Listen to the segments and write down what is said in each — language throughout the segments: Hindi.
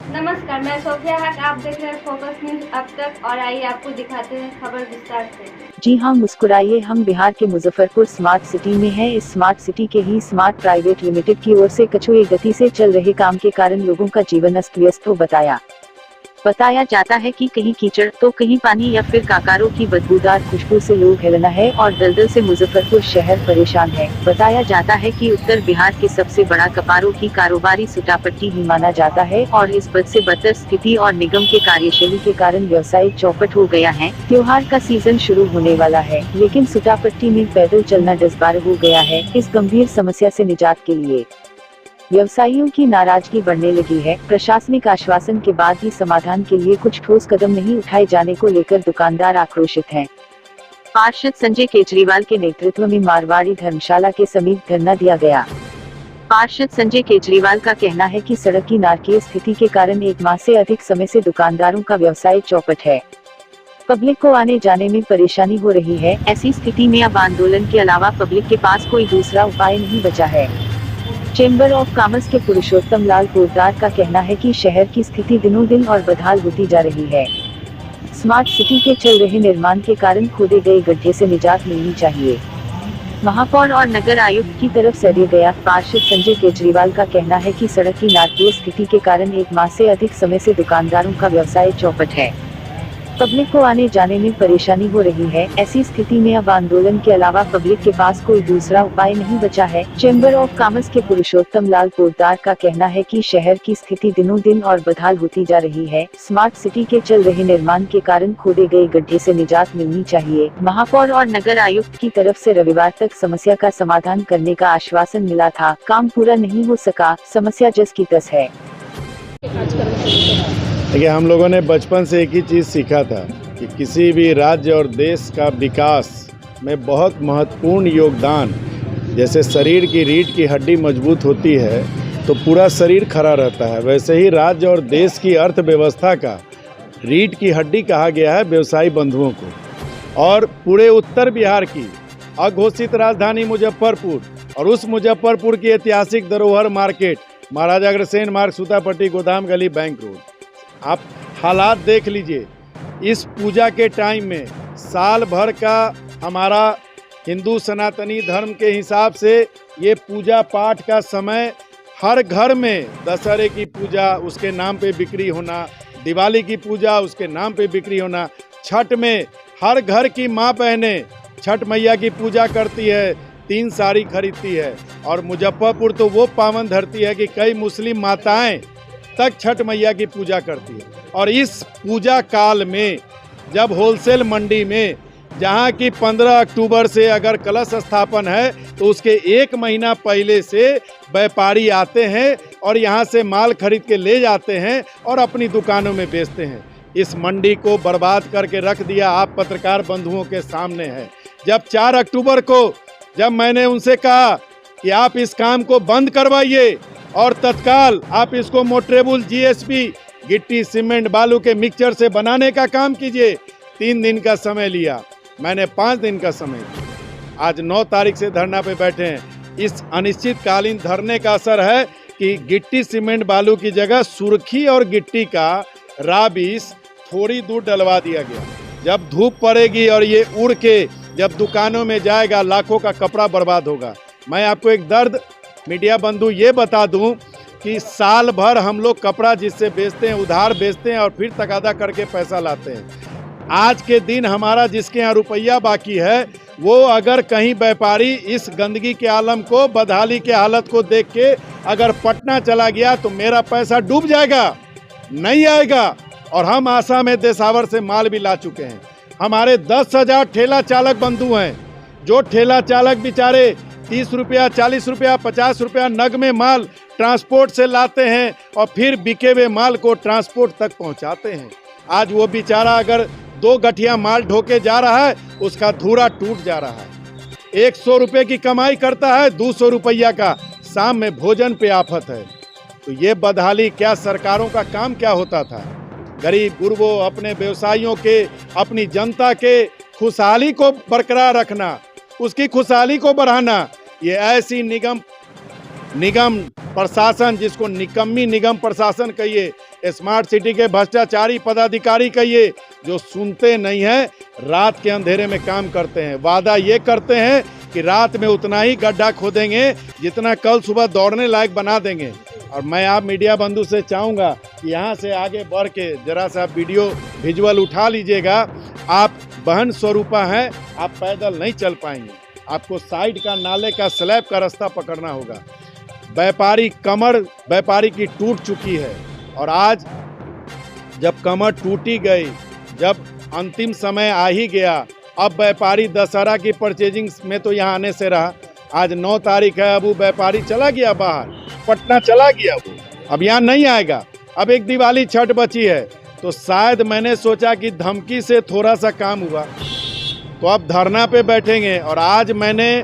नमस्कार, मैं सोफिया हक। आप देख रहे हैं फोकस न्यूज अब तक और आइए आपको दिखाते हैं खबर विस्तार से। जी हाँ, मुस्कुराइए। हम बिहार के मुजफ्फरपुर स्मार्ट सिटी में हैं। इस स्मार्ट सिटी के ही स्मार्ट प्राइवेट लिमिटेड की ओर से कछुए गति से चल रहे काम के कारण लोगों का जीवन अस्त व्यस्त हो बताया जाता है कि कहीं कीचड़ तो कहीं पानी या फिर काकारों की बदबूदार खुशबू से लोग हेलना है और दलदल से मुजफ्फरपुर शहर परेशान है। बताया जाता है कि उत्तर बिहार के सबसे बड़ा कपारों की कारोबारी सुटापट्टी ही माना जाता है और इस बद से बदतर स्थिति और निगम के कार्यशैली के कारण व्यवसाय चौपट हो गया है। त्योहार का सीजन शुरू होने वाला है, लेकिन सुटापट्टी में पैदल चलना दुश्वार हो गया है। इस गंभीर समस्या से निजात के लिए व्यवसायियों की नाराजगी बढ़ने लगी है। प्रशासनिक आश्वासन के बाद भी समाधान के लिए कुछ ठोस कदम नहीं उठाए जाने को लेकर दुकानदार आक्रोशित हैं। पार्षद संजय केजरीवाल के नेतृत्व में मारवाड़ी धर्मशाला के समीप धरना दिया गया। पार्षद संजय केजरीवाल का कहना है कि सड़क की नारकीय स्थिति के कारण 1 माह से अधिक समय से दुकानदारों का व्यवसाय चौपट है। पब्लिक को आने जाने में परेशानी हो रही है। ऐसी स्थिति में अब आंदोलन के अलावा पब्लिक के पास कोई दूसरा उपाय नहीं बचा है। चेंबर ऑफ कॉमर्स के पुरुषोत्तम लाल पोद्दार का कहना है कि शहर की स्थिति दिनों दिन और बदहाल होती जा रही है। स्मार्ट सिटी के चल रहे निर्माण के कारण खोदे गए गड्ढे से निजात मिलनी चाहिए। महापौर और नगर आयुक्त की तरफ से दिया गया। पार्षद संजय केजरीवाल का कहना है कि सड़क की नारकीय स्थिति के कारण 1 माह से अधिक समय से दुकानदारों का व्यवसाय चौपट है। पब्लिक को आने जाने में परेशानी हो रही है। ऐसी स्थिति में अब आंदोलन के अलावा पब्लिक के पास कोई दूसरा उपाय नहीं बचा है। चेंबर ऑफ कॉमर्स के पुरुषोत्तम लाल पोद्दार का कहना है कि शहर की स्थिति दिनों दिन और बदहाल होती जा रही है। स्मार्ट सिटी के चल रहे निर्माण के कारण खोदे गए गड्ढे से निजात मिलनी चाहिए। महापौर और नगर आयुक्त की तरफ से रविवार तक समस्या का समाधान करने का आश्वासन मिला था। काम पूरा नहीं हो सका। समस्या जस की तस है। देखिए, हम लोगों ने बचपन से एक ही चीज़ सीखा था कि किसी भी राज्य और देश का विकास में बहुत महत्वपूर्ण योगदान, जैसे शरीर की रीढ़ की हड्डी मजबूत होती है तो पूरा शरीर खड़ा रहता है, वैसे ही राज्य और देश की अर्थव्यवस्था का रीढ़ की हड्डी कहा गया है व्यवसायी बंधुओं को। और पूरे उत्तर बिहार की अघोषित राजधानी मुजफ्फरपुर और उस मुजफ्फरपुर की ऐतिहासिक धरोहर मार्केट, महाराजा अग्रसेन मार्ग, सूतापट्टी, गोदाम गली, बैंक रोड, आप हालात देख लीजिए। इस पूजा के टाइम में साल भर का हमारा हिंदू सनातनी धर्म के हिसाब से ये पूजा पाठ का समय, हर घर में दशहरे की पूजा उसके नाम पे बिक्री होना, दिवाली की पूजा उसके नाम पे बिक्री होना, छठ में हर घर की माँ बहनें छठ मैया की पूजा करती है, 3 साड़ी खरीदती है। और मुजफ्फरपुर तो वो पावन धरती है कि कई मुस्लिम माताएं तक छठ मैया की पूजा करती है। और इस पूजा काल में जब होलसेल मंडी में, जहां की 15 अक्टूबर से अगर कलश स्थापन है तो उसके 1 महीना पहले से व्यापारी आते हैं और यहां से माल खरीद के ले जाते हैं और अपनी दुकानों में बेचते हैं। इस मंडी को बर्बाद करके रख दिया आप पत्रकार बंधुओं के सामने है। जब 4 अक्टूबर को जब मैंने उनसे कहा कि आप इस काम को बंद करवाइए और तत्काल आप इसको मोटरेबल जीएसपी, गिट्टी सीमेंट बालू के मिक्सचर से बनाने का काम कीजिए, 3 दिन का समय लिया। मैंने 5 दिन का समय लिया। आज 9 तारीख से धरना पे बैठे हैं। इस अनिश्चितकालीन धरने का असर है कि गिट्टी सीमेंट बालू की जगह सुर्खी और गिट्टी का राबिस थोड़ी दूर डलवा दिया गया। जब धूप पड़ेगी और ये उड़ के जब दुकानों में जाएगा, लाखों का कपड़ा बर्बाद होगा। मैं आपको एक दर्द मीडिया बंधु ये बता दूं कि साल भर हम लोग कपड़ा जिससे बेचते हैं उधार बेचते हैं और फिर तकादा करके पैसा लाते हैं। आज के दिन हमारा जिसके यहाँ रुपया बाकी है, वो अगर कहीं व्यापारी इस गंदगी के आलम को, बदहाली के हालत को देख के अगर पटना चला गया तो मेरा पैसा डूब जाएगा, नहीं आएगा। और हम आशा में देसावर से माल भी ला चुके हैं। हमारे 10,000 ठेला चालक बंधु हैं, जो ठेला चालक बेचारे 30 रुपया, 40 रुपया, 50 रुपया नग में माल ट्रांसपोर्ट से लाते हैं और फिर बिके हुए माल को ट्रांसपोर्ट तक पहुंचाते हैं। आज वो बेचारा अगर 2 गठिया माल ढोके जा रहा है, उसका धूरा टूट जा रहा है। 100 रुपये की कमाई करता है, 200 रुपया का शाम में भोजन पे आफत है। तो ये बदहाली, क्या सरकारों का काम क्या होता था? गरीब गुरबों, अपने व्यवसायियों के, अपनी जनता के खुशहाली को बरकरार रखना, उसकी खुशहाली को बढ़ाना, ये ऐसी निगम प्रशासन, जिसको निकम्मी निगम प्रशासन कहिए, स्मार्ट सिटी के भ्रष्टाचारी पदाधिकारी कहिए, जो सुनते नहीं हैं, रात के अंधेरे में काम करते हैं। वादा ये करते हैं कि रात में उतना ही गड्ढा खोदेंगे जितना कल सुबह दौड़ने लायक बना देंगे। और मैं आप मीडिया बंधु से चाहूँगा कि यहाँ से आगे बढ़ के जरा सा वीडियो विजुअल उठा लीजिएगा। आप बहन स्वरूपा हैं, आप पैदल नहीं चल पाएंगे, आपको साइड का नाले का स्लैब का रास्ता पकड़ना होगा। कमर व्यापारी की टूट चुकी है, और आज जब कमर टूटी गई, जब अंतिम समय आ ही गया, अब व्यापारी दशहरा की परचेजिंग में तो यहाँ आने से रहा। आज 9 तारीख है, अब वो व्यापारी चला गया बाहर, पटना चला गया, वो अब यहाँ नहीं आएगा। अब एक दिवाली छठ बची है, तो शायद मैंने सोचा कि धमकी से थोड़ा सा काम हुआ, तो अब धरना पे बैठेंगे। और आज मैंने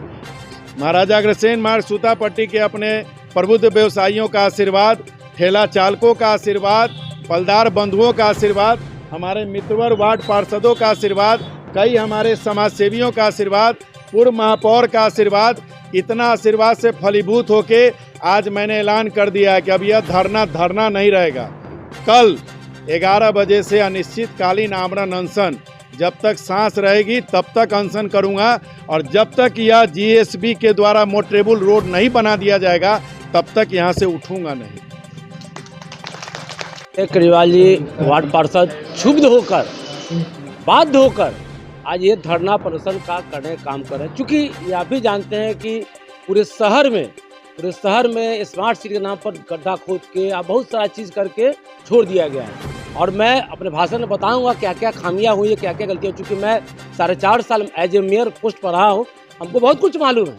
महाराजा अग्रसेन मार्ग सूतापट्टी के अपने प्रबुद्ध व्यवसायियों का आशीर्वाद, ठेला चालकों का आशीर्वाद, फलदार बंधुओं का आशीर्वाद, हमारे मित्रवर वार्ड पार्षदों का आशीर्वाद, कई हमारे समाज सेवियों का आशीर्वाद, पूर्व महापौर का आशीर्वाद, इतना आशीर्वाद से फलीभूत होके आज मैंने ऐलान कर दिया है कि अब यह धरना नहीं रहेगा। कल 11 बजे से अनिश्चितकालीन आमरण अनशन, जब तक सांस रहेगी तब तक अनशन करूंगा, और जब तक यह जीएसबी के द्वारा मोटरेबल रोड नहीं बना दिया जाएगा तब तक यहां से उठूंगा नहीं। केजरीवाल जी वार्ड पार्षद क्षुब्ध होकर, बाध्य होकर आज ये धरना प्रदर्शन का काम कर रहे हैं। चूँकि ये आप भी जानते हैं कि पूरे शहर में स्मार्ट सिटी के नाम पर गड्ढा खोद के आप बहुत सारा चीज़ करके छोड़ दिया गया है। और मैं अपने भाषण में बताऊंगा क्या क्या खामियां हुई है, क्या क्या गलतियां। चूँकि मैं 4.5 साल एज ए मेयर पोस्ट पर रहा हूँ, हमको बहुत कुछ मालूम है।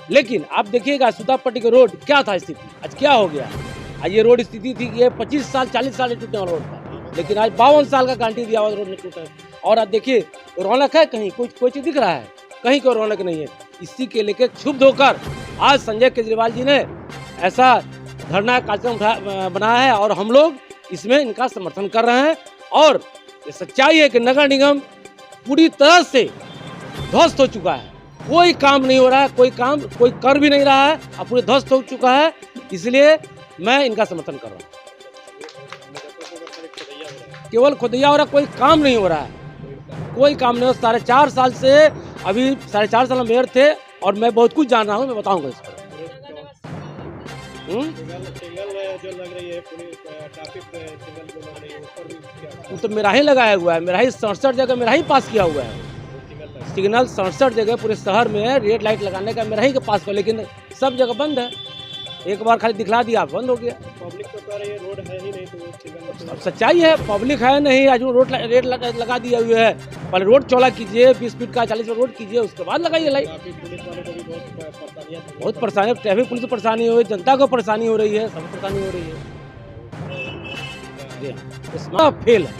लेकिन आप देखिएगा सूतापट्टी के रोड क्या था स्थिति, आज क्या हो गया। आज ये रोड स्थिति थी कि ये 25 साल 40 साल टूटने वाला रोड था, लेकिन आज 52 साल का गारंटी दिया हुआ रोड नहीं टूटा है। और आप देखिए रौनक है, कहीं कोई चीज़ दिख रहा है, कहीं कोई रौनक नहीं है। इसी के लेकर क्षुब्ध होकर आज संजय केजरीवाल जी ने ऐसा धरना कार्यक्रम बनाया है, और हम लोग इसमें इनका समर्थन कर रहे हैं। और ये सच्चाई है कि नगर निगम पूरी तरह से ध्वस्त हो चुका है, कोई काम नहीं हो रहा है, कोई कर भी नहीं रहा है, अब पूरे ध्वस्त हो चुका है। इसलिए मैं इनका समर्थन कर रहा हूँ। केवल खुदैया हो रहा, कोई काम नहीं हो रहा है, कोई काम नहीं हो। 4.5 साल से, अभी 4.5 साल मेयर थे, और मैं बहुत कुछ जान रहा हूँ, मैं बताऊंगा इस पर। वो तो मेरा ही लगाया हुआ है, मेरा ही 67 जगह मेरा ही पास किया हुआ है सिग्नल। 67 जगह पूरे शहर में है, रेड लाइट लगाने का मेरा ही के पास हुआ, लेकिन सब जगह बंद है। एक बार खाली दिखला दिया, बंद हो गया। पब्लिक तो कह रही है रोड है ही नहीं, तो अब सच्चाई है, पब्लिक है नहीं। आज वो रोड रेड लगा दिया हुआ है। पहले रोड चौड़ा कीजिए, 20 फीट का 40 फीट रोड कीजिए, उसके बाद लगाइए लाइट। बहुत परेशानी, ट्रैफिक पुलिस को परेशानी हो रही है, जनता को परेशानी हो रही है, सब परेशानी हो रही है। फेल है।